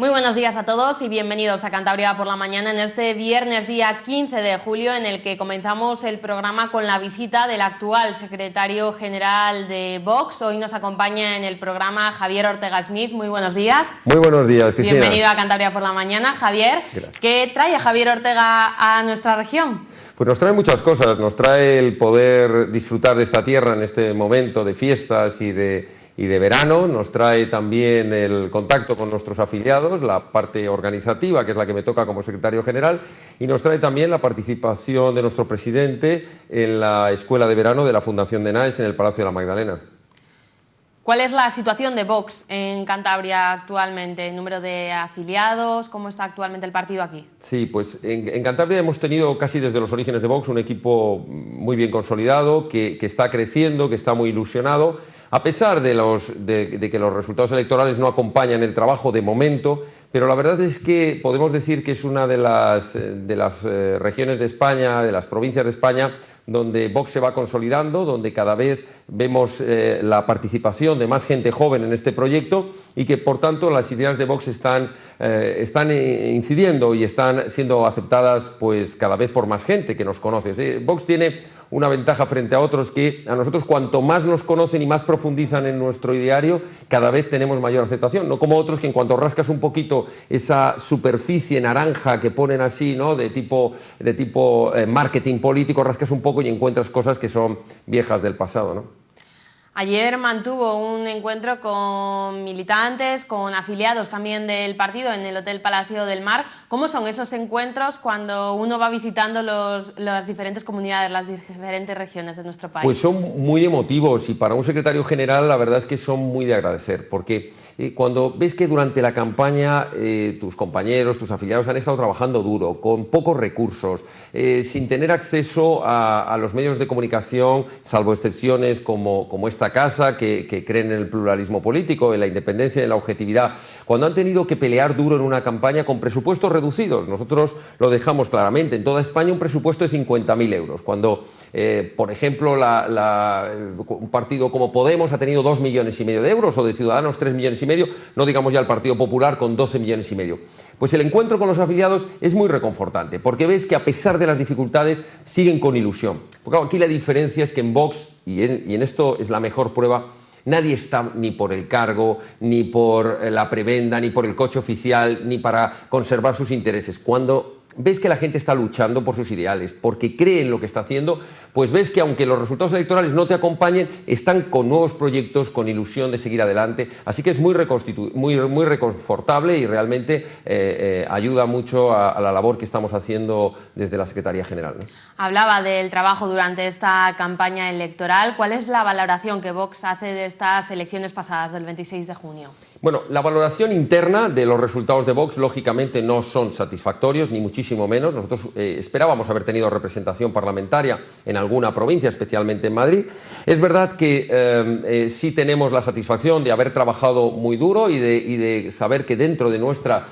Muy buenos días a todos y bienvenidos a Cantabria por la Mañana en este viernes día 15 de julio en el que comenzamos el programa con la visita del actual secretario general de Vox. Hoy nos acompaña en el programa Javier Ortega Smith. Muy buenos días. Muy buenos días, Cristina. Bienvenido a Cantabria por la Mañana, Javier. Gracias. ¿Qué trae Javier Ortega a nuestra región? Pues nos trae muchas cosas. Nos trae el poder disfrutar de esta tierra en este momento de fiestas y de verano, nos trae también el contacto con nuestros afiliados, la parte organizativa, que es la que me toca como secretario general, y nos trae también la participación de nuestro presidente en la escuela de verano de la Fundación de Naes en el Palacio de la Magdalena. ¿Cuál es la situación de Vox en Cantabria actualmente? ¿El número de afiliados? ¿Cómo está actualmente el partido aquí? Sí, pues en Cantabria hemos tenido casi desde los orígenes de Vox un equipo muy bien consolidado, que está creciendo, que está muy ilusionado. A pesar de que los resultados electorales no acompañan el trabajo de momento, pero la verdad es que podemos decir que es una de las regiones de España, de las provincias de España, donde Vox se va consolidando, donde cada vez vemos la participación de más gente joven en este proyecto y que, por tanto, las ideas de Vox están incidiendo y están siendo aceptadas pues cada vez por más gente que nos conoce. Vox tiene una ventaja frente a otros, que a nosotros cuanto más nos conocen y más profundizan en nuestro ideario, cada vez tenemos mayor aceptación, no como otros que en cuanto rascas un poquito esa superficie naranja que ponen así, ¿no?, de tipo marketing político, rascas un poco y encuentras cosas que son viejas del pasado, ¿no? Ayer mantuvo un encuentro con militantes, con afiliados también del partido en el Hotel Palacio del Mar. ¿Cómo son esos encuentros cuando uno va visitando las diferentes comunidades, las diferentes regiones de nuestro país? Pues son muy emotivos y para un secretario general la verdad es que son muy de agradecer, porque cuando ves que durante la campaña tus compañeros, tus afiliados han estado trabajando duro, con pocos recursos, sin tener acceso a los medios de comunicación, salvo excepciones como esta casa, que creen en el pluralismo político, en la independencia y en la objetividad, cuando han tenido que pelear duro en una campaña con presupuestos reducidos. Nosotros lo dejamos claramente, en toda España un presupuesto de 50.000 euros, cuando por ejemplo un partido como Podemos ha tenido 2,5 millones de euros, o de Ciudadanos 3,5 millones, no digamos ya el Partido Popular con 12,5 millones. Pues el encuentro con los afiliados es muy reconfortante, porque ves que a pesar de las dificultades siguen con ilusión. Porque aquí la diferencia es que en Vox, y en esto es la mejor prueba, nadie está ni por el cargo, ni por la prebenda, ni por el coche oficial, ni para conservar sus intereses. Cuando ves que la gente está luchando por sus ideales, porque cree en lo que está haciendo, pues ves que aunque los resultados electorales no te acompañen, están con nuevos proyectos, con ilusión de seguir adelante. Así que es muy reconfortable y realmente ayuda mucho a la labor que estamos haciendo desde la Secretaría General, ¿no? Hablaba del trabajo durante esta campaña electoral. ¿Cuál es la valoración que Vox hace de estas elecciones pasadas del 26 de junio? Bueno, la valoración interna de los resultados de Vox, lógicamente, no son satisfactorios, ni muchísimo menos. Nosotros esperábamos haber tenido representación parlamentaria en alguna provincia, especialmente en Madrid. Es verdad que sí tenemos la satisfacción de haber trabajado muy duro y de saber que dentro de nuestras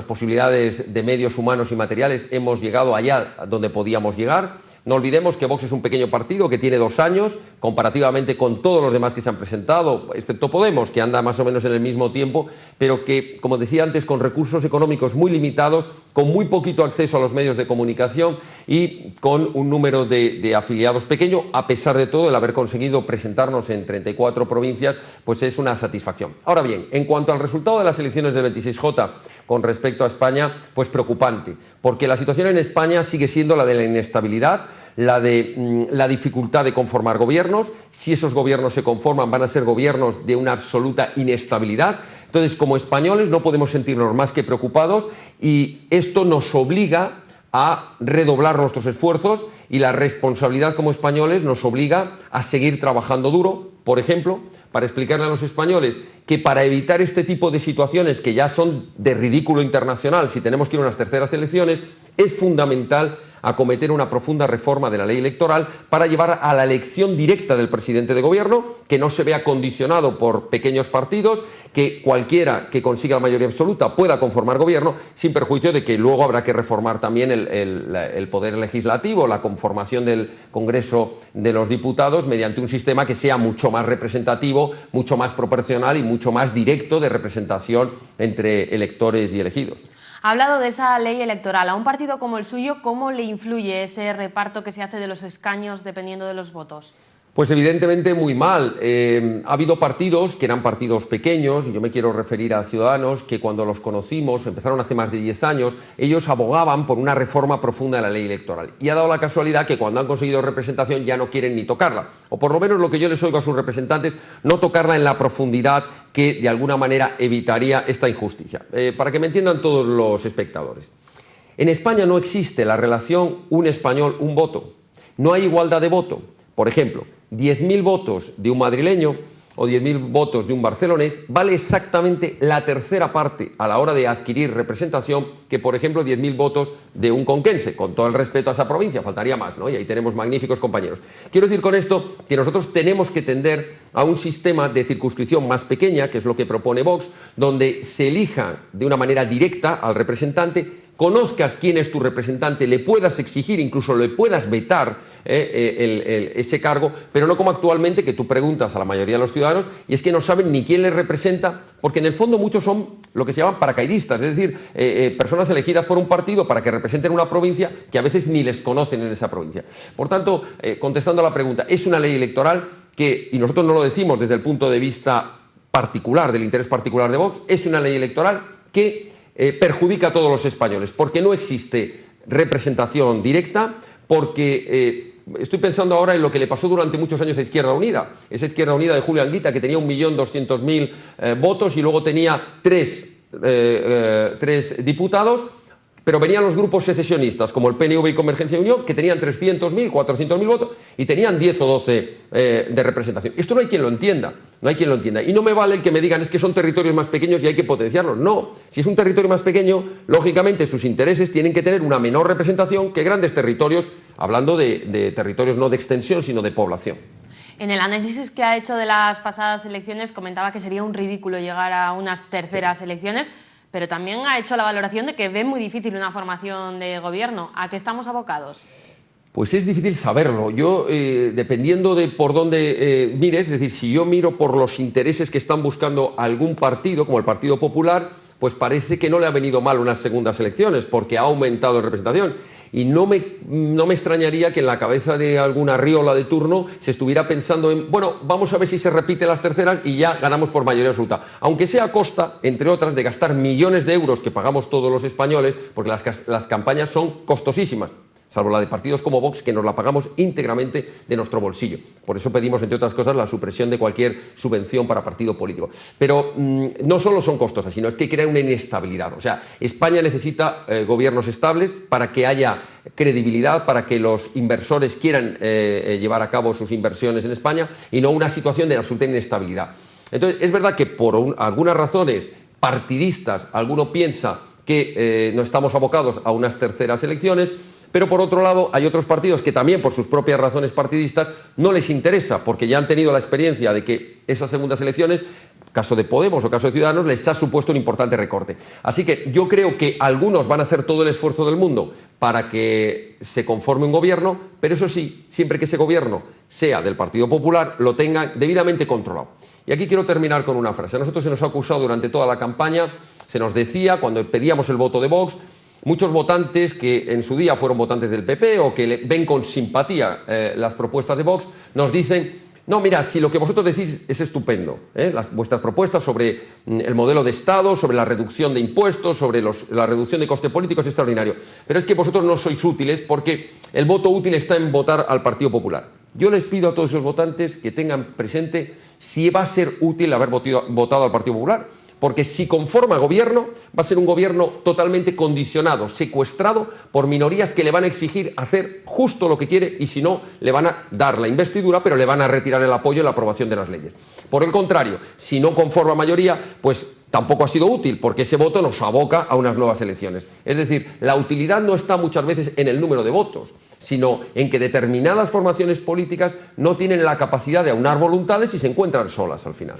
posibilidades de medios humanos y materiales hemos llegado allá donde podíamos llegar. No olvidemos que Vox es un pequeño partido que tiene 2 años, comparativamente con todos los demás que se han presentado, excepto Podemos, que anda más o menos en el mismo tiempo, pero que, como decía antes, con recursos económicos muy limitados, con muy poquito acceso a los medios de comunicación y con un número de afiliados pequeño. A pesar de todo, el haber conseguido presentarnos en 34 provincias, pues es una satisfacción. Ahora bien, en cuanto al resultado de las elecciones del 26J con respecto a España, pues preocupante, porque la situación en España sigue siendo la de la inestabilidad, la de la dificultad de conformar gobiernos. Si esos gobiernos se conforman, van a ser gobiernos de una absoluta inestabilidad. Entonces, como españoles no podemos sentirnos más que preocupados y esto nos obliga a redoblar nuestros esfuerzos y la responsabilidad como españoles nos obliga a seguir trabajando duro, por ejemplo, para explicarle a los españoles que para evitar este tipo de situaciones que ya son de ridículo internacional, si tenemos que ir a unas terceras elecciones, es fundamental acometer una profunda reforma de la ley electoral para llevar a la elección directa del presidente de gobierno, que no se vea condicionado por pequeños partidos, que cualquiera que consiga la mayoría absoluta pueda conformar gobierno, sin perjuicio de que luego habrá que reformar también el poder legislativo, la conformación del Congreso de los Diputados mediante un sistema que sea mucho más representativo, mucho más proporcional y mucho más directo de representación entre electores y elegidos. Ha hablado de esa ley electoral. A un partido como el suyo, ¿cómo le influye ese reparto que se hace de los escaños dependiendo de los votos? Pues evidentemente muy mal. Ha habido partidos que eran partidos pequeños, y yo me quiero referir a Ciudadanos, que cuando los conocimos, empezaron hace más de 10 años, ellos abogaban por una reforma profunda de la ley electoral. Y ha dado la casualidad que cuando han conseguido representación ya no quieren ni tocarla. O por lo menos lo que yo les oigo a sus representantes, no tocarla en la profundidad que de alguna manera evitaría esta injusticia. Para que me entiendan todos los espectadores. En España no existe la relación un español, un voto. No hay igualdad de voto. Por ejemplo, 10.000 votos de un madrileño o 10.000 votos de un barcelonés vale exactamente la tercera parte a la hora de adquirir representación que, por ejemplo, 10.000 votos de un conquense, con todo el respeto a esa provincia, faltaría más, ¿no? Y ahí tenemos magníficos compañeros. Quiero decir con esto que nosotros tenemos que tender a un sistema de circunscripción más pequeña, que es lo que propone Vox, donde se elija de una manera directa al representante, conozcas quién es tu representante, le puedas exigir, incluso le puedas vetar ese cargo, pero no como actualmente, que tú preguntas a la mayoría de los ciudadanos y es que no saben ni quién les representa, porque en el fondo muchos son lo que se llaman paracaidistas, es decir, personas elegidas por un partido para que representen una provincia que a veces ni les conocen en esa provincia. Por tanto, contestando a la pregunta, es una ley electoral que, y nosotros no lo decimos desde el punto de vista particular, del interés particular de Vox, es una ley electoral que perjudica a todos los españoles, porque no existe representación directa, porque estoy pensando ahora en lo que le pasó durante muchos años a Izquierda Unida. Esa Izquierda Unida de Julio Anguita, que tenía 1.200.000 votos y luego tenía tres diputados, pero venían los grupos secesionistas, como el PNV y Convergencia y Unión, que tenían 300.000, 400.000 votos y tenían 10 o 12 de representación. Esto no hay quien lo entienda, no hay quien lo entienda. Y no me vale el que me digan es que son territorios más pequeños y hay que potenciarlos. No, si es un territorio más pequeño, lógicamente sus intereses tienen que tener una menor representación que grandes territorios, hablando de territorios no de extensión, sino de población. En el análisis que ha hecho de las pasadas elecciones comentaba que sería un ridículo llegar a unas terceras elecciones, pero también ha hecho la valoración de que ve muy difícil una formación de gobierno. ¿A qué estamos abocados? Pues es difícil saberlo. Yo, dependiendo de por dónde mires, es decir, si yo miro por los intereses que están buscando algún partido, como el Partido Popular, pues parece que no le ha venido mal unas segundas elecciones, porque ha aumentado en representación. Y no me extrañaría que en la cabeza de alguna riola de turno se estuviera pensando en, bueno, vamos a ver si se repite las terceras y ya ganamos por mayoría absoluta. Aunque sea a costa, entre otras, de gastar millones de euros que pagamos todos los españoles, porque las campañas son costosísimas, salvo la de partidos como Vox, que nos la pagamos íntegramente de nuestro bolsillo. Por eso pedimos, entre otras cosas, la supresión de cualquier subvención para partido político. Pero no solo son costosas, sino es que crea una inestabilidad. O sea, España necesita gobiernos estables para que haya credibilidad, para que los inversores quieran llevar a cabo sus inversiones en España y no una situación de absoluta inestabilidad. Entonces, es verdad que por algunas razones partidistas, alguno piensa que no estamos abocados a unas terceras elecciones, pero por otro lado hay otros partidos que también por sus propias razones partidistas no les interesa, porque ya han tenido la experiencia de que esas segundas elecciones, caso de Podemos o caso de Ciudadanos, les ha supuesto un importante recorte. Así que yo creo que algunos van a hacer todo el esfuerzo del mundo para que se conforme un gobierno, pero eso sí, siempre que ese gobierno sea del Partido Popular, lo tengan debidamente controlado. Y aquí quiero terminar con una frase. A nosotros se nos ha acusado durante toda la campaña, se nos decía cuando pedíamos el voto de Vox, muchos votantes que en su día fueron votantes del PP o que ven con simpatía las propuestas de Vox, nos dicen, no, mira, si lo que vosotros decís es estupendo, vuestras propuestas sobre el modelo de Estado, sobre la reducción de impuestos, sobre la reducción de coste político es extraordinario, pero es que vosotros no sois útiles porque el voto útil está en votar al Partido Popular. Yo les pido a todos esos votantes que tengan presente si va a ser útil haber votado al Partido Popular. Porque si conforma gobierno, va a ser un gobierno totalmente condicionado, secuestrado por minorías que le van a exigir hacer justo lo que quiere y si no, le van a dar la investidura, pero le van a retirar el apoyo y la aprobación de las leyes. Por el contrario, si no conforma mayoría, pues tampoco ha sido útil, porque ese voto nos aboca a unas nuevas elecciones. Es decir, la utilidad no está muchas veces en el número de votos, sino en que determinadas formaciones políticas no tienen la capacidad de aunar voluntades y se encuentran solas al final.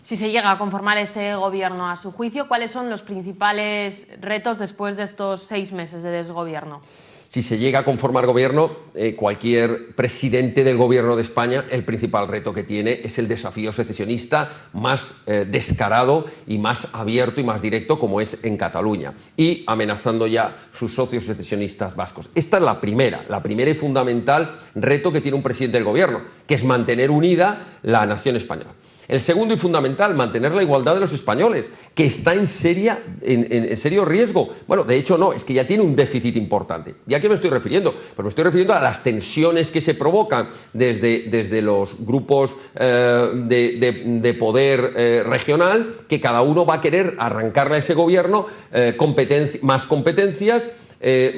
Si se llega a conformar ese gobierno, a su juicio, ¿cuáles son los principales retos después de estos 6 meses de desgobierno? Si se llega a conformar gobierno, cualquier presidente del gobierno de España, el principal reto que tiene es el desafío secesionista más descarado y más abierto y más directo, como es en Cataluña, y amenazando ya sus socios secesionistas vascos. Esta es la primera y fundamental reto que tiene un presidente del gobierno, que es mantener unida la nación española. El segundo y fundamental, mantener la igualdad de los españoles, que está en serio riesgo. Bueno, de hecho no, es que ya tiene un déficit importante. ¿Y a qué me estoy refiriendo? Pues me estoy refiriendo a las tensiones que se provocan desde los grupos de poder regional, que cada uno va a querer arrancarle a ese gobierno más competencias,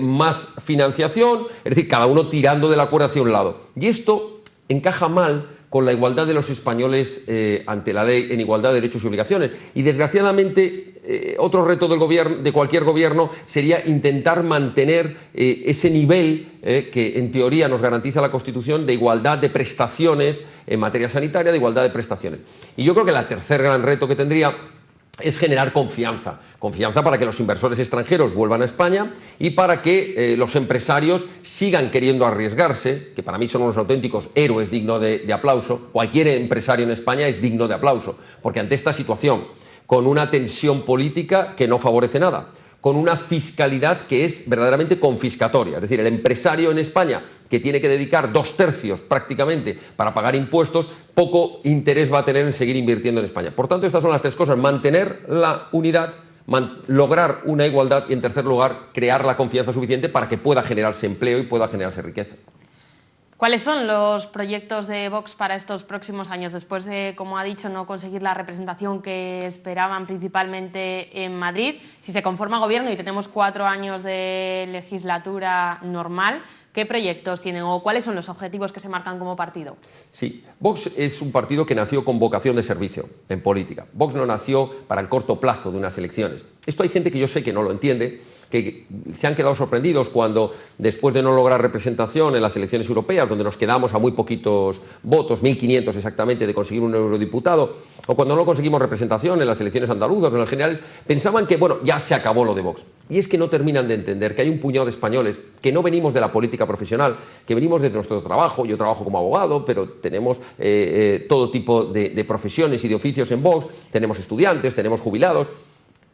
más financiación, es decir, cada uno tirando de la cuerda hacia un lado. Y esto encaja mal con la igualdad de los españoles ante la ley, en igualdad de derechos y obligaciones. Y desgraciadamente otro reto del gobierno, de cualquier gobierno, sería intentar mantener ese nivel que en teoría nos garantiza la Constitución de igualdad de prestaciones en materia sanitaria, de igualdad de prestaciones. Y yo creo que el tercer gran reto que tendría es generar confianza para que los inversores extranjeros vuelvan a España y para que los empresarios sigan queriendo arriesgarse, que para mí son unos auténticos héroes dignos de aplauso. Cualquier empresario en España es digno de aplauso, porque ante esta situación, con una tensión política que no favorece nada, con una fiscalidad que es verdaderamente confiscatoria, es decir, el empresario en España que tiene que dedicar 2/3 prácticamente para pagar impuestos, poco interés va a tener en seguir invirtiendo en España. Por tanto, estas son las tres cosas: mantener la unidad, lograr una igualdad y, en tercer lugar, crear la confianza suficiente para que pueda generarse empleo y pueda generarse riqueza. ¿Cuáles son los proyectos de Vox para estos próximos años, después de, como ha dicho, no conseguir la representación que esperaban principalmente en Madrid? Si se conforma gobierno y tenemos 4 años de legislatura normal, ¿qué proyectos tienen o cuáles son los objetivos que se marcan como partido? Sí, Vox es un partido que nació con vocación de servicio en política. Vox no nació para el corto plazo de unas elecciones. Esto hay gente que yo sé que no lo entiende, que se han quedado sorprendidos cuando, después de no lograr representación en las elecciones europeas, donde nos quedamos a muy poquitos votos, 1.500 exactamente, de conseguir un eurodiputado, o cuando no conseguimos representación en las elecciones andaluzas o en el general, pensaban que, bueno, ya se acabó lo de Vox. Y es que no terminan de entender que hay un puñado de españoles que no venimos de la política profesional, que venimos de nuestro trabajo. Yo trabajo como abogado, pero tenemos todo tipo de profesiones y de oficios en Vox, tenemos estudiantes, tenemos jubilados,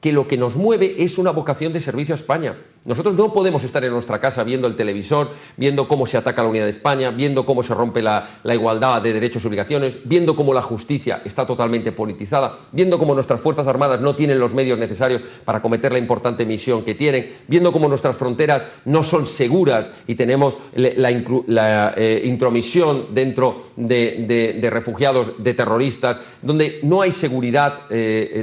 que lo que nos mueve es una vocación de servicio a España. Nosotros no podemos estar en nuestra casa viendo el televisor, viendo cómo se ataca la unidad de España, viendo cómo se rompe la igualdad de derechos y obligaciones, viendo cómo la justicia está totalmente politizada, viendo cómo nuestras Fuerzas Armadas no tienen los medios necesarios para acometer la importante misión que tienen, viendo cómo nuestras fronteras no son seguras y tenemos la intromisión dentro de refugiados, de terroristas, donde no hay seguridad,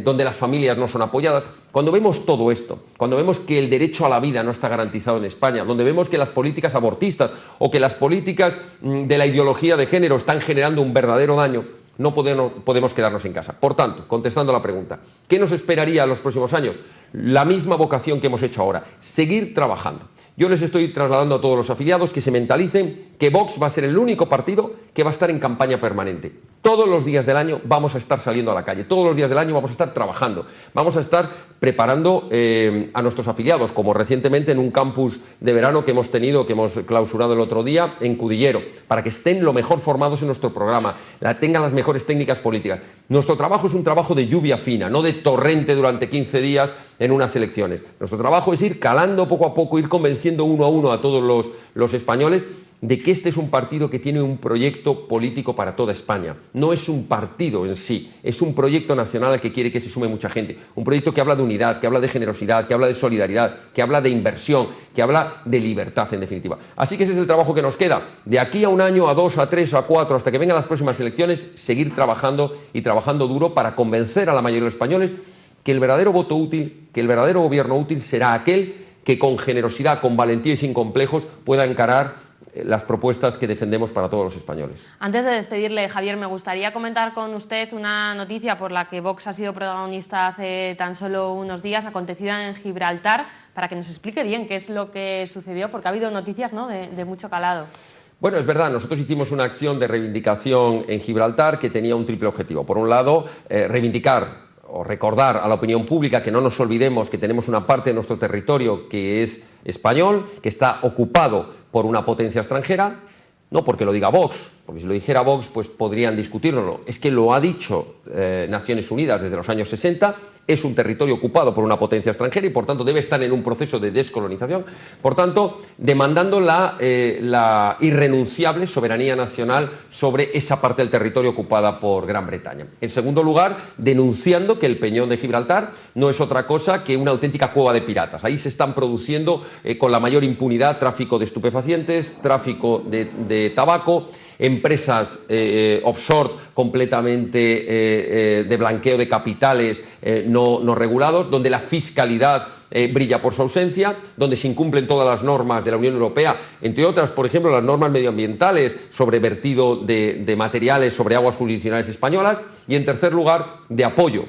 donde las familias no son apoyadas. Cuando vemos todo esto, cuando vemos que el derecho a la vida no está garantizado en España, donde vemos que las políticas abortistas o que las políticas de la ideología de género están generando un verdadero daño, no podemos quedarnos en casa. Por tanto, contestando a la pregunta, ¿qué nos esperaría en los próximos años? La misma vocación que hemos hecho ahora, seguir trabajando. Yo les estoy trasladando a todos los afiliados que se mentalicen que Vox va a ser el único partido que va a estar en campaña permanente. Todos los días del año vamos a estar saliendo a la calle, todos los días del año vamos a estar trabajando, vamos a estar preparando a nuestros afiliados, como recientemente en un campus de verano que hemos tenido, que hemos clausurado el otro día en Cudillero, para que estén lo mejor formados en nuestro programa, tengan las mejores técnicas políticas. Nuestro trabajo es un trabajo de lluvia fina, no de torrente durante 15 días en unas elecciones. Nuestro trabajo es ir calando poco a poco, ir convenciendo uno a uno a todos los españoles de que este es un partido que tiene un proyecto político para toda España. No es un partido en sí, es un proyecto nacional al que quiere que se sume mucha gente. Un proyecto que habla de unidad, que habla de generosidad, que habla de solidaridad, que habla de inversión, que habla de libertad, en definitiva. Así que ese es el trabajo que nos queda. De aquí a 1 año, a 2, a 3, a 4, hasta que vengan las próximas elecciones, seguir trabajando y trabajando duro para convencer a la mayoría de los españoles que el verdadero voto útil, que el verdadero gobierno útil será aquel que con generosidad, con valentía y sin complejos pueda encarar las propuestas que defendemos para todos los españoles. Antes de despedirle, Javier, me gustaría comentar con usted una noticia por la que Vox ha sido protagonista hace tan solo unos días, acontecida en Gibraltar, para que nos explique bien qué es lo que sucedió, porque ha habido noticias, ¿no?, de mucho calado. Bueno, es verdad, nosotros hicimos una acción de reivindicación en Gibraltar que tenía un triple objetivo. Por un lado, reivindicar o recordar a la opinión pública que no nos olvidemos que tenemos una parte de nuestro territorio que es español, que está ocupado por una potencia extranjera, no porque lo diga Vox, porque si lo dijera Vox pues podrían discutírnoslo, es que lo ha dicho Naciones Unidas desde los años 60, es un territorio ocupado por una potencia extranjera y por tanto debe estar en un proceso de descolonización, por tanto demandando la irrenunciable soberanía nacional sobre esa parte del territorio ocupada por Gran Bretaña. En segundo lugar, denunciando que el Peñón de Gibraltar no es otra cosa que una auténtica cueva de piratas. Ahí se están produciendo con la mayor impunidad tráfico de estupefacientes, tráfico de tabaco, empresas offshore completamente de blanqueo de capitales no regulados, donde la fiscalidad brilla por su ausencia, donde se incumplen todas las normas de la Unión Europea, entre otras, por ejemplo, las normas medioambientales sobre vertido de materiales sobre aguas jurisdiccionales españolas, y en tercer lugar, de apoyo.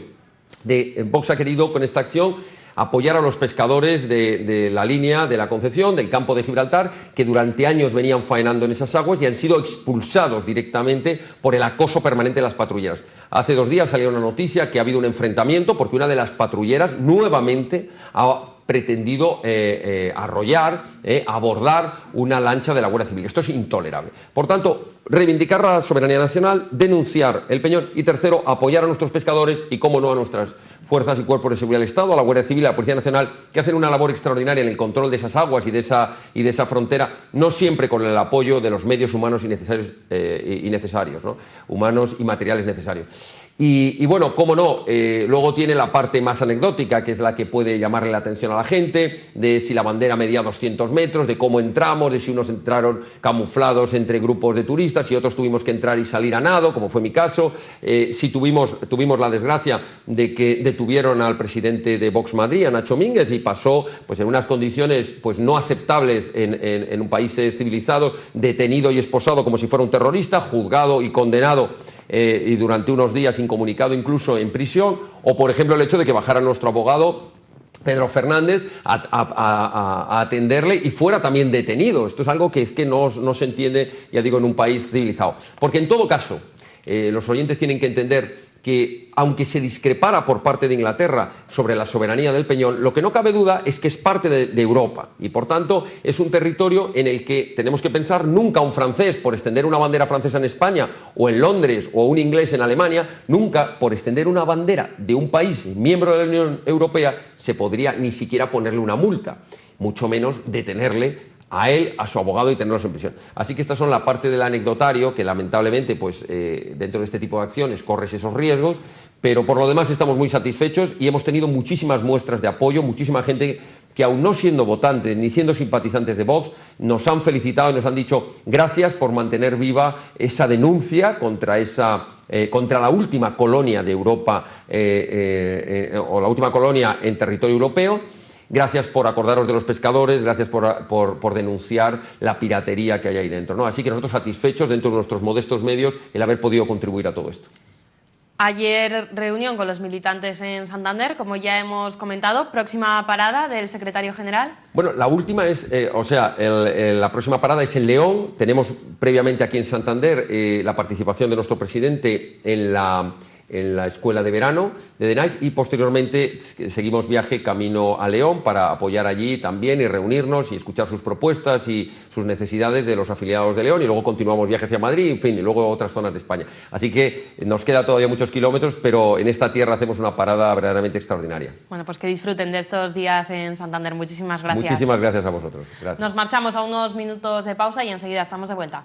Vox ha querido con esta acción apoyar a los pescadores de la línea de la Concepción, del campo de Gibraltar, que durante años venían faenando en esas aguas y han sido expulsados directamente por el acoso permanente de las patrulleras. Hace 2 días salió una noticia que ha habido un enfrentamiento porque una de las patrulleras nuevamente ha pretendido arrollar, abordar una lancha de la Guardia Civil. Esto es intolerable. Por tanto, reivindicar la soberanía nacional, denunciar el Peñón y tercero, apoyar a nuestros pescadores y, cómo no, a nuestras fuerzas y cuerpos de seguridad del Estado, a la Guardia Civil, a la Policía Nacional, que hacen una labor extraordinaria en el control de esas aguas y de esa frontera, no siempre con el apoyo de los medios humanos y necesarios, ¿no? Humanos y materiales necesarios. Y bueno, cómo no, luego tiene la parte más anecdótica, que es la que puede llamarle la atención a la gente, de si la bandera medía 200 metros, de cómo entramos, de si unos entraron camuflados entre grupos de turistas y otros tuvimos que entrar y salir a nado, como fue mi caso, si tuvimos la desgracia de que detuvieron al presidente de Vox Madrid, a Nacho Mínguez, y pasó pues en unas condiciones pues no aceptables en un país civilizado, detenido y esposado como si fuera un terrorista, juzgado y condenado y durante unos días incomunicado incluso en prisión, o por ejemplo el hecho de que bajara nuestro abogado Pedro Fernández a atenderle y fuera también detenido. Esto es algo que no se entiende, ya digo, en un país civilizado. Porque en todo caso, los oyentes tienen que entender que aunque se discrepara por parte de Inglaterra sobre la soberanía del Peñón, lo que no cabe duda es que es parte de Europa y por tanto es un territorio en el que tenemos que pensar nunca un francés por extender una bandera francesa en España o en Londres o un inglés en Alemania, nunca por extender una bandera de un país miembro de la Unión Europea se podría ni siquiera ponerle una multa, mucho menos detenerle a él, a su abogado y tenerlos en prisión. Así que estas son la parte del anecdotario que lamentablemente pues, dentro de este tipo de acciones corres esos riesgos, pero por lo demás estamos muy satisfechos y hemos tenido muchísimas muestras de apoyo, muchísima gente que aún no siendo votantes ni siendo simpatizantes de Vox, nos han felicitado y nos han dicho gracias por mantener viva esa denuncia contra la última colonia de Europa o la última colonia en territorio europeo. Gracias por acordaros de los pescadores, gracias por denunciar la piratería que hay ahí dentro, ¿no? Así que nosotros satisfechos dentro de nuestros modestos medios el haber podido contribuir a todo esto. Ayer reunión con los militantes en Santander, como ya hemos comentado. ¿Próxima parada del secretario general? Bueno, la última es, la próxima parada es en León. Tenemos previamente aquí en Santander la participación de nuestro presidente en la escuela de verano de Denais y posteriormente seguimos viaje camino a León para apoyar allí también y reunirnos y escuchar sus propuestas y sus necesidades de los afiliados de León y luego continuamos viaje hacia Madrid, en fin, y luego otras zonas de España. Así que nos queda todavía muchos kilómetros, pero en esta tierra hacemos una parada verdaderamente extraordinaria. Bueno, pues que disfruten de estos días en Santander. Muchísimas gracias. Muchísimas gracias a vosotros. Gracias. Nos marchamos a unos minutos de pausa y enseguida estamos de vuelta.